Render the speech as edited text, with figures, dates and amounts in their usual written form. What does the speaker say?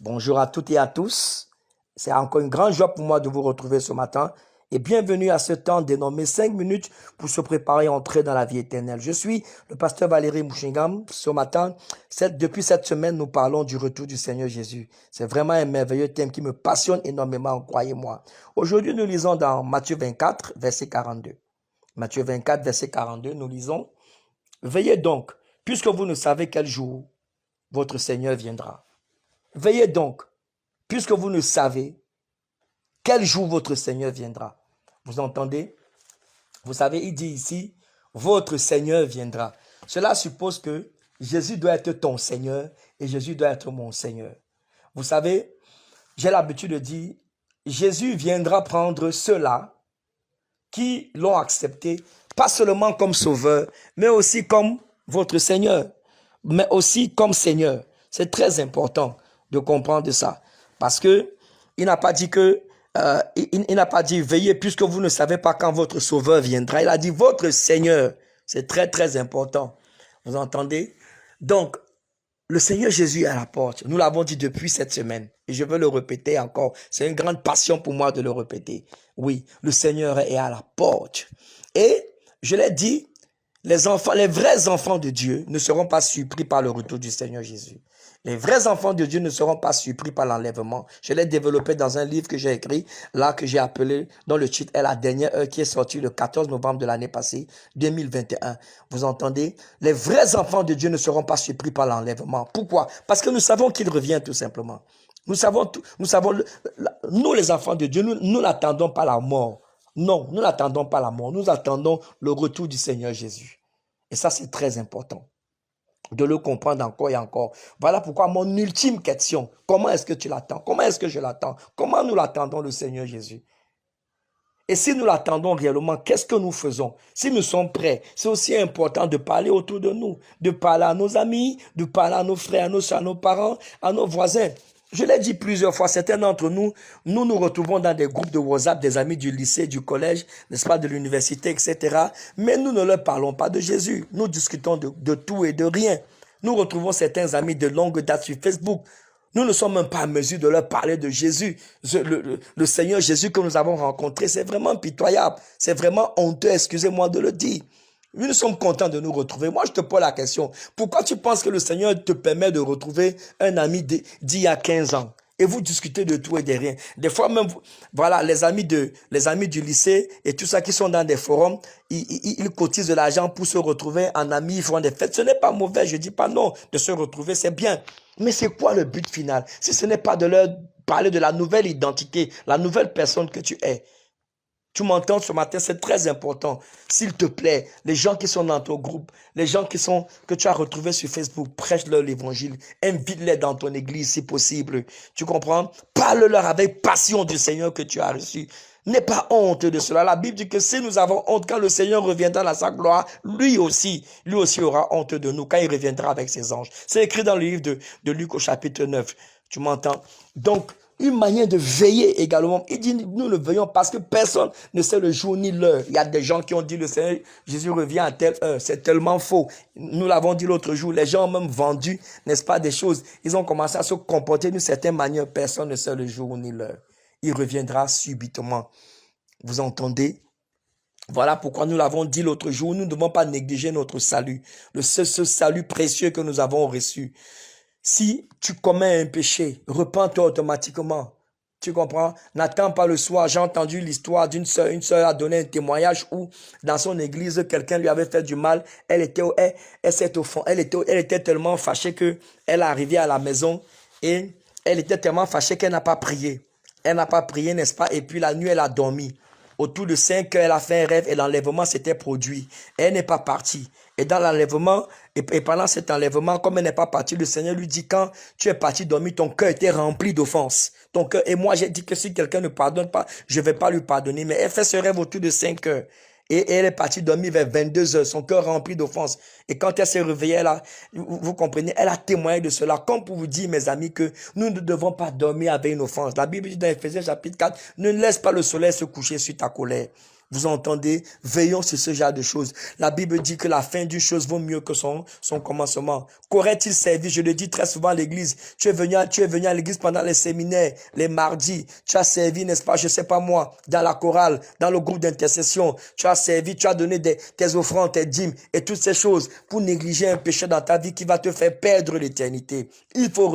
Bonjour à toutes et à tous. C'est encore une grande joie pour moi de vous retrouver ce matin et bienvenue à ce temps dénommé 5 minutes pour se préparer à entrer dans la vie éternelle. Je suis le pasteur Valérie Mouchingam. Ce matin, depuis cette semaine, nous parlons du retour du Seigneur Jésus. C'est vraiment un merveilleux thème qui me passionne énormément, croyez-moi. Aujourd'hui, nous lisons dans Matthieu 24, verset 42. Matthieu 24, verset 42, nous lisons « Veillez donc, puisque vous ne savez quel jour votre Seigneur viendra. » Veillez donc, puisque vous ne savez quel jour votre Seigneur viendra. Vous entendez? Vous savez, il dit ici, votre Seigneur viendra. Cela suppose que Jésus doit être ton Seigneur et Jésus doit être mon Seigneur. Vous savez, j'ai l'habitude de dire, Jésus viendra prendre ceux-là qui l'ont accepté, pas seulement comme sauveur, mais aussi comme votre Seigneur, mais aussi comme Seigneur. C'est très important de comprendre ça. Parce que il n'a pas dit que il n'a pas dit veillez puisque vous ne savez pas quand votre sauveur viendra. Il a dit votre Seigneur. C'est très très important. Vous entendez? Donc, le Seigneur Jésus est à la porte. Nous l'avons dit depuis cette semaine. Et je veux le répéter encore. C'est une grande passion pour moi de le répéter. Oui, le Seigneur est à la porte. Et je l'ai dit, les vrais enfants de Dieu ne seront pas surpris par le retour du Seigneur Jésus. Les vrais enfants de Dieu ne seront pas surpris par l'enlèvement. Je l'ai développé dans un livre que j'ai écrit, là que j'ai appelé, dont le titre est La dernière heure, qui est sorti le 14 novembre de l'année passée, 2021. Vous entendez? Les vrais enfants de Dieu ne seront pas surpris par l'enlèvement. Pourquoi? Parce que nous savons qu'il revient tout simplement. Nous savons, nous les enfants de Dieu, nous n'attendons pas la mort. Non, nous n'attendons pas la mort. Nous attendons le retour du Seigneur Jésus. Et ça, c'est très important de le comprendre encore et encore. Voilà pourquoi mon ultime question, comment est-ce que tu l'attends? Comment est-ce que je l'attends? Comment nous l'attendons, le Seigneur Jésus? Et si nous l'attendons réellement, qu'est-ce que nous faisons? Si nous sommes prêts, c'est aussi important de parler autour de nous, de parler à nos amis, de parler à nos frères, à nos soeurs, à nos parents, à nos voisins. Je l'ai dit plusieurs fois, certains d'entre nous, nous retrouvons dans des groupes de WhatsApp, des amis du lycée, du collège, n'est-ce pas, de l'université, etc. Mais nous ne leur parlons pas de Jésus. Nous discutons de tout et de rien. Nous retrouvons certains amis de longue date sur Facebook. Nous ne sommes même pas en mesure de leur parler de Jésus. Le Seigneur Jésus que nous avons rencontré, c'est vraiment pitoyable. C'est vraiment honteux, excusez-moi de le dire. Nous sommes contents de nous retrouver. Moi, je te pose la question. Pourquoi tu penses que le Seigneur te permet de retrouver un ami d'il y a 15 ans? Et vous discutez de tout et de rien. Des fois même, voilà, les amis du lycée et tout ça qui sont dans des forums, ils cotisent de l'argent pour se retrouver en amis, ils font des fêtes. Ce n'est pas mauvais, je dis pas non, de se retrouver, c'est bien. Mais c'est quoi le but final? Si ce n'est pas de leur parler de la nouvelle identité, la nouvelle personne que tu es. Tu m'entends ce matin, c'est très important. S'il te plaît, les gens qui sont dans ton groupe, les gens que tu as retrouvés sur Facebook, prêche-leur l'évangile. Invite-les dans ton église si possible. Tu comprends? Parle-leur avec passion du Seigneur que tu as reçu. N'aie pas honte de cela. La Bible dit que si nous avons honte, quand le Seigneur reviendra dans sa gloire, lui aussi aura honte de nous quand il reviendra avec ses anges. C'est écrit dans le livre de Luc au chapitre 9. Tu m'entends? Donc, une manière de veiller également. Il dit, nous le veillons parce que personne ne sait le jour ni l'heure. Il y a des gens qui ont dit, le Seigneur Jésus revient à telle heure. C'est tellement faux. Nous l'avons dit l'autre jour. Les gens ont même vendu, n'est-ce pas, des choses. Ils ont commencé à se comporter d'une certaine manière. Personne ne sait le jour ni l'heure. Il reviendra subitement. Vous entendez? Voilà pourquoi nous l'avons dit l'autre jour. Nous ne devons pas négliger notre salut. Ce salut précieux que nous avons reçu. Si tu commets un péché, repens-toi automatiquement. Tu comprends? N'attends pas le soir. J'ai entendu l'histoire d'une sœur. Une sœur a donné un témoignage où, dans son église, quelqu'un lui avait fait du mal. Elle s'est au fond. Elle était tellement fâchée que elle est arrivée à la maison et elle était tellement fâchée qu'elle n'a pas prié. Elle n'a pas prié, n'est-ce pas? Et puis la nuit, elle a dormi. Autour de 5 heures, elle a fait un rêve et l'enlèvement s'était produit. Elle n'est pas partie. Et dans l'enlèvement, et pendant cet enlèvement, comme elle n'est pas partie, le Seigneur lui dit, quand tu es parti dormir, ton cœur était rempli d'offenses. Ton cœur, et moi, j'ai dit que si quelqu'un ne pardonne pas, je ne vais pas lui pardonner. Mais elle fait ce rêve autour de 5 heures. Et elle est partie dormir vers 22 heures, son cœur rempli d'offenses. Et quand elle s'est réveillée, vous comprenez, elle a témoigné de cela. Comme pour vous dire, mes amis, que nous ne devons pas dormir avec une offense. La Bible dit dans Ephésiens chapitre 4, ne laisse pas le soleil se coucher sur ta colère. Vous entendez? Veillons sur ce genre de choses. La Bible dit que la fin d'une chose vaut mieux que son commencement. Qu'aurait-il servi? Je le dis très souvent à l'église. Tu es venu à l'église pendant les séminaires, les mardis. Tu as servi, n'est-ce pas? Je sais pas moi, dans la chorale, dans le groupe d'intercession. Tu as servi, tu as donné tes offrandes, tes dîmes et toutes ces choses pour négliger un péché dans ta vie qui va te faire perdre l'éternité. Il faut